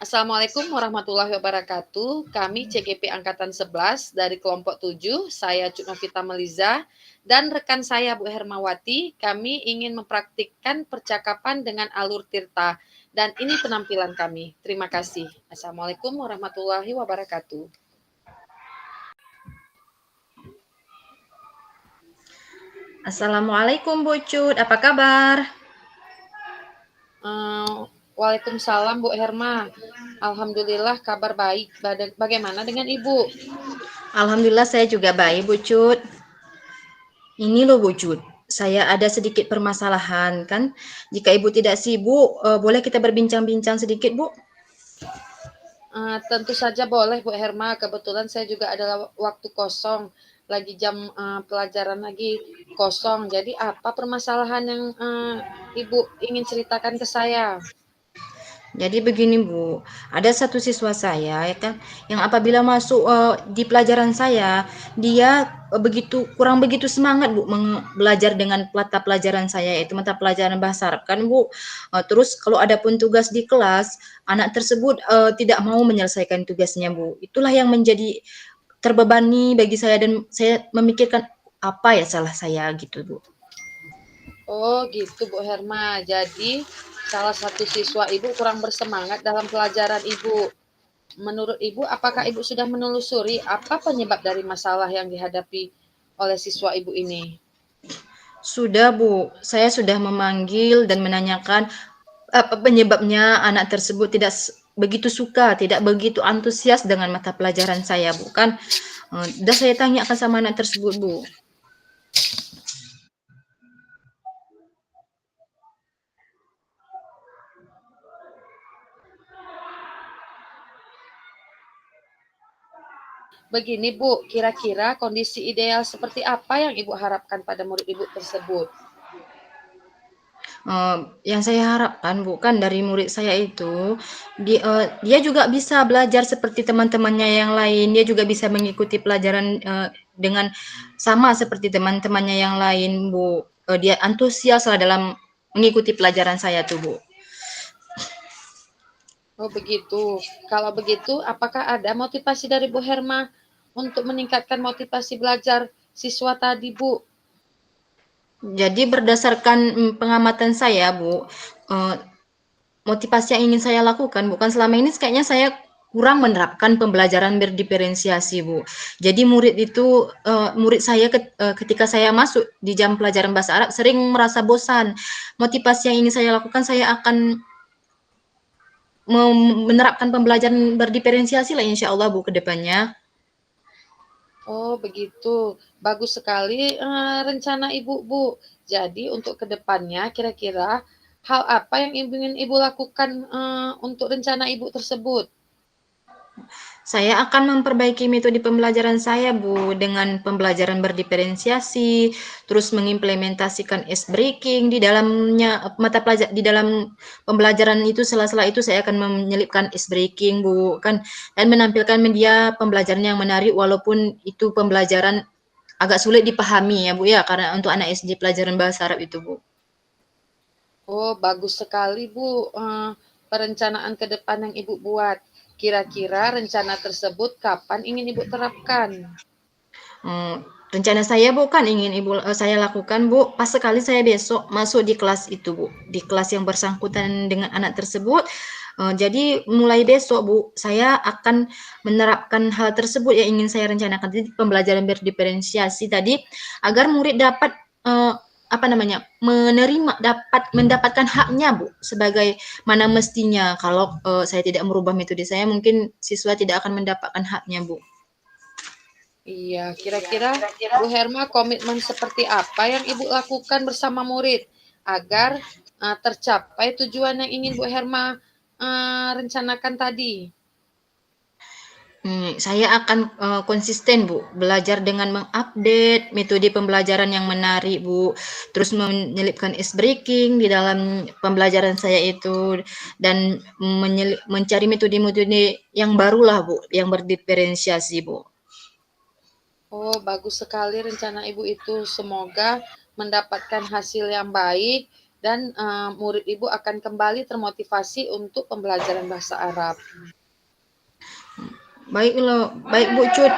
Assalamualaikum warahmatullahi wabarakatuh. Kami CGP Angkatan 11 dari kelompok 7, saya Cuk Novita Meliza, dan rekan saya Bu Hermawati. Kami ingin mempraktikkan percakapan dengan alur Tirta. Dan ini penampilan kami. Terima kasih. Assalamualaikum warahmatullahi wabarakatuh. Assalamualaikum Bu Cut, apa kabar? Waalaikumsalam Bu Herma. Alhamdulillah kabar baik. Bagaimana dengan Ibu? Alhamdulillah saya juga baik Bu Cut. Ini loh Bu Cut, saya ada sedikit permasalahan kan. Jika Ibu tidak sibuk, boleh kita berbincang-bincang sedikit Bu? Tentu saja boleh Bu Herma. Kebetulan saya juga adalah waktu kosong. Lagi jam pelajaran lagi kosong. Jadi apa permasalahan yang Ibu ingin ceritakan ke saya? Jadi begini Bu, ada satu siswa saya ya kan, yang apabila masuk di pelajaran saya, dia kurang begitu semangat Bu belajar dengan mata pelajaran saya, yaitu mata pelajaran bahasa Arab kan Bu. Terus kalau ada pun tugas di kelas, anak tersebut tidak mau menyelesaikan tugasnya Bu. Itulah yang menjadi terbebani bagi saya dan saya memikirkan apa ya salah saya gitu Bu. Oh gitu Bu Herma. Jadi salah satu siswa Ibu kurang bersemangat dalam pelajaran Ibu. Menurut Ibu, apakah Ibu sudah menelusuri apa penyebab dari masalah yang dihadapi oleh siswa Ibu ini? Sudah Bu, saya sudah memanggil dan menanyakan apa penyebabnya anak tersebut tidak begitu suka, tidak begitu antusias dengan mata pelajaran saya, Bu. Kan sudah saya tanyakan sama anak tersebut, Bu. Begini Bu, kira-kira kondisi ideal seperti apa yang Ibu harapkan pada murid Ibu tersebut? Yang saya harapkan bukan dari murid saya itu, dia juga bisa belajar seperti teman-temannya yang lain, dia juga bisa mengikuti pelajaran dengan sama seperti teman-temannya yang lain, Bu. Dia antusias lah dalam mengikuti pelajaran saya tuh, Bu. Oh begitu. Kalau begitu, apakah ada motivasi dari Bu Herma untuk meningkatkan motivasi belajar siswa tadi, Bu? Jadi berdasarkan pengamatan saya, Bu, motivasi yang ingin saya lakukan bukan selama ini kayaknya saya kurang menerapkan pembelajaran berdiferensiasi, Bu. Jadi murid saya ketika saya masuk di jam pelajaran bahasa Arab sering merasa bosan. Motivasi yang ingin saya lakukan, saya akan menerapkan pembelajaran berdiferensiasi lah insya Allah Bu ke depannya. Oh begitu. Bagus sekali rencana Ibu, Bu. Jadi untuk kedepannya, kira-kira hal apa yang ingin Ibu lakukan untuk rencana Ibu tersebut? Saya akan memperbaiki metode pembelajaran saya, Bu, dengan pembelajaran berdiferensiasi, terus mengimplementasikan ice breaking di dalamnya di dalam pembelajaran itu sela-sela itu saya akan menyelipkan ice breaking, Bu, kan dan menampilkan media pembelajaran yang menarik walaupun itu pembelajaran agak sulit dipahami ya, Bu ya, karena untuk anak SD pelajaran bahasa Arab itu, Bu. Oh, bagus sekali, Bu. Perencanaan ke depan yang Ibu buat. Kira-kira rencana tersebut kapan ingin Ibu terapkan? Rencana saya bukan ingin saya lakukan Bu, pas sekali saya besok masuk di kelas itu Bu, di kelas yang bersangkutan dengan anak tersebut. Jadi mulai besok Bu, saya akan menerapkan hal tersebut yang ingin saya rencanakan, jadi pembelajaran berdiferensiasi tadi, agar murid dapat mendapatkan haknya Bu, sebagai mana mestinya. Kalau saya tidak merubah metode saya, mungkin siswa tidak akan mendapatkan haknya Bu. Iya, kira-kira Bu Herma komitmen seperti apa yang Ibu lakukan bersama murid agar tercapai tujuan yang ingin Bu Herma rencanakan tadi? Saya akan konsisten Bu, belajar dengan mengupdate metode pembelajaran yang menarik Bu, terus menyelipkan ice breaking di dalam pembelajaran saya itu, dan mencari metode-metode yang barulah Bu, yang berdiferensiasi Bu. Oh, bagus sekali rencana Ibu itu. Semoga mendapatkan hasil yang baik dan murid Ibu akan kembali termotivasi untuk pembelajaran bahasa Arab. Baik loh, baik Bu Cut.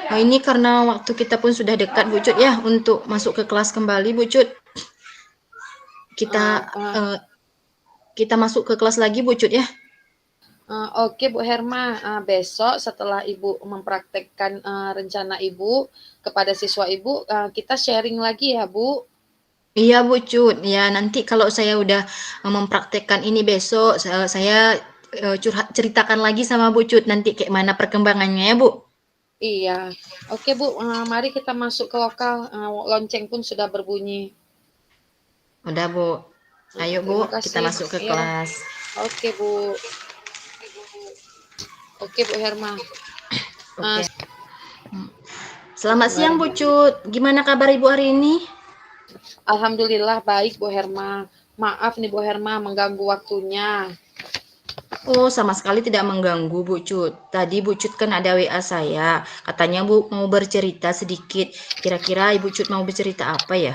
Nah, ini karena waktu kita pun sudah dekat Bu Cut ya untuk masuk ke kelas kembali Bu Cut. Kita kita masuk ke kelas lagi Bu Cut ya. Oke Bu Herma, besok setelah Ibu mempraktekkan rencana Ibu kepada siswa Ibu, kita sharing lagi ya Bu. Iya Bu Cut, ya nanti kalau saya udah mempraktekkan ini besok, saya ceritakan lagi sama Bu Cut nanti kayak mana perkembangannya ya Bu. Iya, oke Bu, mari kita masuk ke lokal, lonceng pun sudah berbunyi. Udah Bu, ayo Bu, Terima kita kasih. masuk ke Iya. kelas. Oke Bu. Oke Bu Herma. Oke. Selamat siang Bu Cut, gimana kabar Ibu hari ini? Alhamdulillah baik Bu Herma. Maaf nih Bu Herma mengganggu waktunya. Oh, sama sekali tidak mengganggu Bu Cut. Tadi Bu Cut kan ada WA saya, katanya Bu mau bercerita sedikit. Kira-kira Ibu Cut mau bercerita apa ya?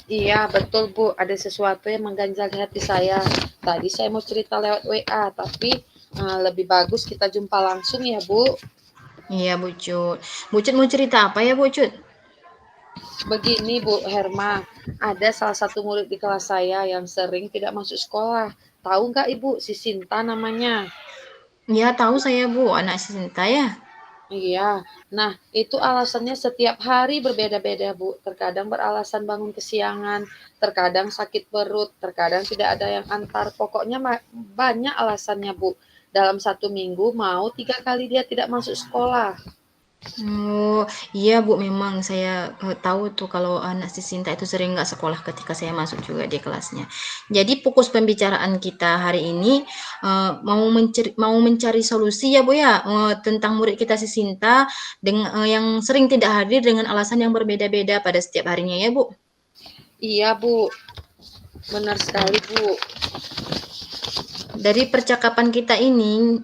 Iya betul Bu, ada sesuatu yang mengganjal di hati saya. Tadi saya mau cerita lewat WA, tapi lebih bagus kita jumpa langsung ya Bu. Iya Bu Cut. Bu Cut mau cerita apa ya Bu Cut? Begini Bu Herma, ada salah satu murid di kelas saya yang sering tidak masuk sekolah. Tahu nggak Ibu, si Sinta namanya? Ya tahu saya Bu, anak Sinta ya. Iya, nah itu alasannya setiap hari berbeda-beda Bu. Terkadang beralasan bangun kesiangan, terkadang sakit perut, terkadang tidak ada yang antar. Pokoknya banyak alasannya Bu. Dalam 1 minggu mau 3 kali dia tidak masuk sekolah. Oh, iya Bu, memang saya tahu tuh kalau anak si Sinta itu sering nggak sekolah ketika saya masuk juga di kelasnya. Jadi fokus pembicaraan kita hari ini mau mencari solusi ya Bu ya tentang murid kita si Sinta dengan yang sering tidak hadir dengan alasan yang berbeda-beda pada setiap harinya ya Bu. Iya Bu, benar sekali Bu. Dari percakapan kita ini,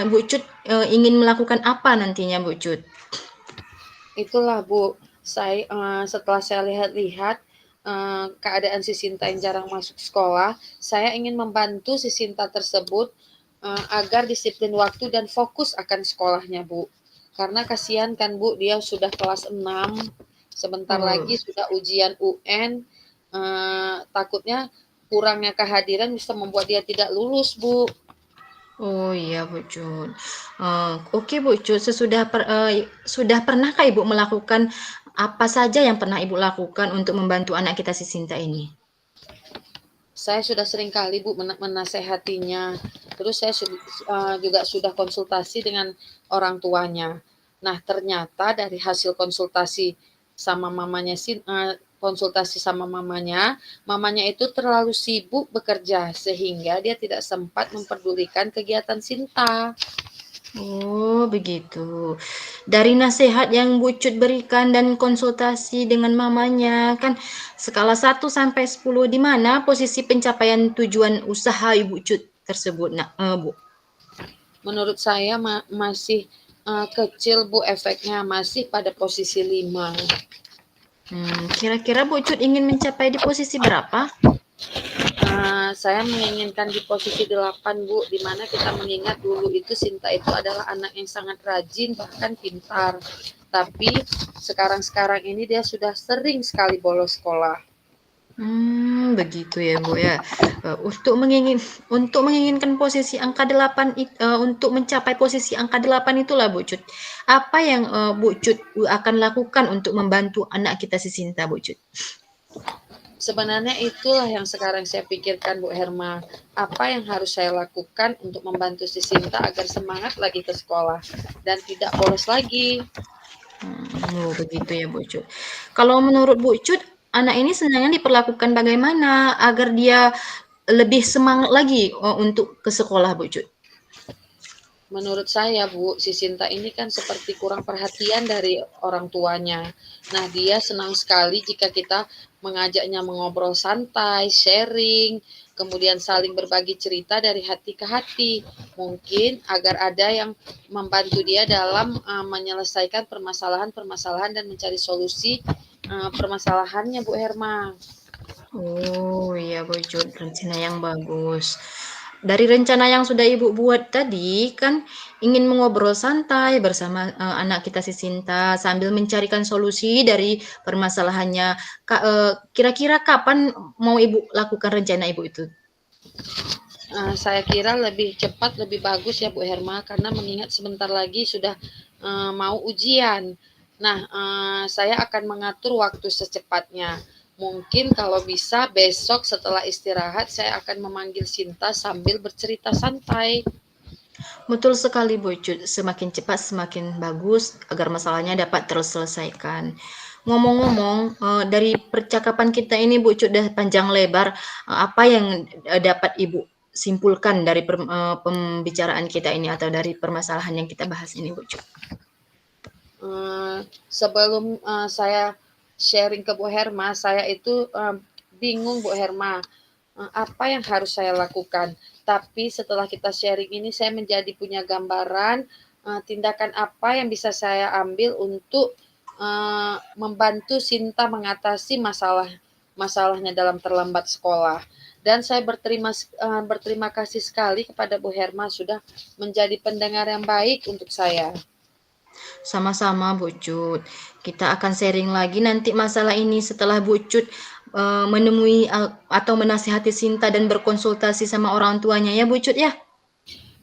Bu Cut ingin melakukan apa nantinya Bu Cut? Itulah Bu, setelah saya lihat-lihat keadaan si Sinta yang jarang masuk sekolah, saya ingin membantu si Sinta tersebut agar disiplin waktu dan fokus akan sekolahnya Bu. Karena kasihan kan Bu, dia sudah kelas 6, sebentar lagi sudah ujian UN, takutnya kurangnya kehadiran bisa membuat dia tidak lulus Bu. Oh iya Bu Cut. Oke Bu Cut, sudah pernahkah Ibu melakukan apa saja yang pernah Ibu lakukan untuk membantu anak kita si Sinta ini? Saya sudah sering kali Bu menasehatinya. Terus saya juga sudah konsultasi dengan orang tuanya. Nah, ternyata dari hasil konsultasi sama mamanya mamanya itu terlalu sibuk bekerja sehingga dia tidak sempat memperdulikan kegiatan Sinta. Oh begitu. Dari nasihat yang Bu Cut berikan dan konsultasi dengan mamanya, kan skala 1 sampai 10 di mana posisi pencapaian tujuan usaha Ibu Cut tersebut, Bu? Menurut saya masih kecil Bu efeknya, masih pada posisi 5. Kira-kira Bu Cut ingin mencapai di posisi berapa? Saya menginginkan di posisi 8 Bu, di mana kita mengingat dulu itu Sinta itu adalah anak yang sangat rajin bahkan pintar. Tapi sekarang ini dia sudah sering sekali bolos sekolah. Begitu ya Bu ya. Untuk menginginkan posisi angka 8 untuk mencapai posisi angka 8 itulah Bu Cut. Apa yang Bu Cut akan lakukan untuk membantu anak kita si Sinta Bu Cut? Sebenarnya itulah yang sekarang saya pikirkan Bu Herma. Apa yang harus saya lakukan untuk membantu si Sinta agar semangat lagi ke sekolah dan tidak bolos lagi. Oh begitu ya Bu Cut. Kalau menurut Bu Cut, anak ini senangnya diperlakukan bagaimana agar dia lebih semangat lagi untuk ke sekolah Bu Cut? Menurut saya Bu, si Sinta ini kan seperti kurang perhatian dari orang tuanya. Nah, dia senang sekali jika kita mengajaknya mengobrol santai, sharing, kemudian saling berbagi cerita dari hati ke hati. Mungkin agar ada yang membantu dia dalam menyelesaikan permasalahan-permasalahan dan mencari solusi permasalahannya Bu Herma. Oh, iya Bu Cut, rencana yang bagus. Dari rencana yang sudah Ibu buat tadi, kan ingin mengobrol santai bersama, anak kita si Sinta sambil mencarikan solusi dari permasalahannya. Kira-kira kapan mau Ibu lakukan rencana Ibu itu? Saya kira lebih cepat lebih bagus ya Bu Herma, karena mengingat sebentar lagi sudah mau ujian. Nah, saya akan mengatur waktu secepatnya. Mungkin kalau bisa besok setelah istirahat saya akan memanggil Sinta sambil bercerita santai. Betul sekali Bu Cut, semakin cepat semakin bagus agar masalahnya dapat terselesaikan. Ngomong-ngomong, dari percakapan kita ini Bu Cut udah panjang lebar, apa yang, dapat Ibu simpulkan dari pembicaraan kita ini atau dari permasalahan yang kita bahas ini Bu Cut? Sebelum saya sharing ke Bu Herma, saya itu bingung Bu Herma, apa yang harus saya lakukan. Tapi setelah kita sharing ini, saya menjadi punya gambaran tindakan apa yang bisa saya ambil untuk membantu Sinta mengatasi masalahnya dalam terlambat sekolah. Dan saya berterima kasih sekali kepada Bu Herma sudah menjadi pendengar yang baik untuk saya. Sama-sama Bu Cut. Kita akan sharing lagi nanti masalah ini setelah Bu Cut, menemui, atau menasihati Sinta dan berkonsultasi sama orang tuanya ya Bu Cut ya?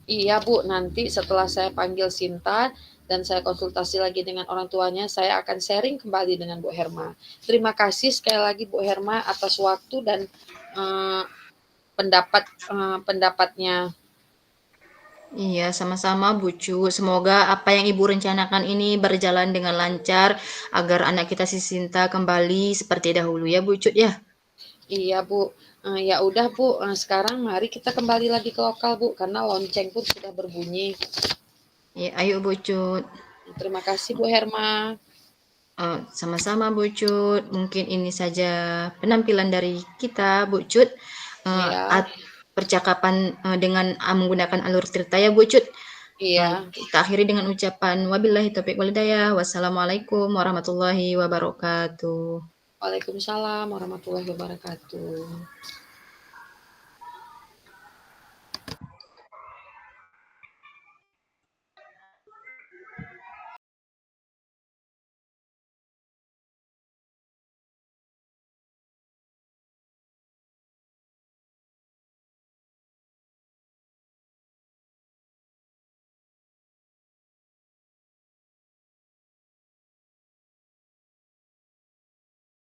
Iya Bu, nanti setelah saya panggil Sinta dan saya konsultasi lagi dengan orang tuanya, saya akan sharing kembali dengan Bu Herma. Terima kasih sekali lagi Bu Herma atas waktu dan uh, pendapatnya. Iya, sama-sama Bu Cut. Semoga apa yang Ibu rencanakan ini berjalan dengan lancar agar anak kita si Sinta kembali seperti dahulu ya Bu Cut ya? Iya Bu, ya udah Bu, sekarang mari kita kembali lagi ke lokal Bu, karena lonceng pun sudah berbunyi. Ya, ayo Bu Cut. Terima kasih Bu Herma. Sama-sama Bu Cut. Mungkin ini saja penampilan dari kita Bu Cut. Eh, Iya, Percakapan dengan menggunakan alur cerita ya Bu Cut. iya. Kita akhiri dengan ucapan wabillahi taufiq walhidayah. Wassalamualaikum warahmatullahi wabarakatuh. Waalaikumsalam warahmatullahi wabarakatuh.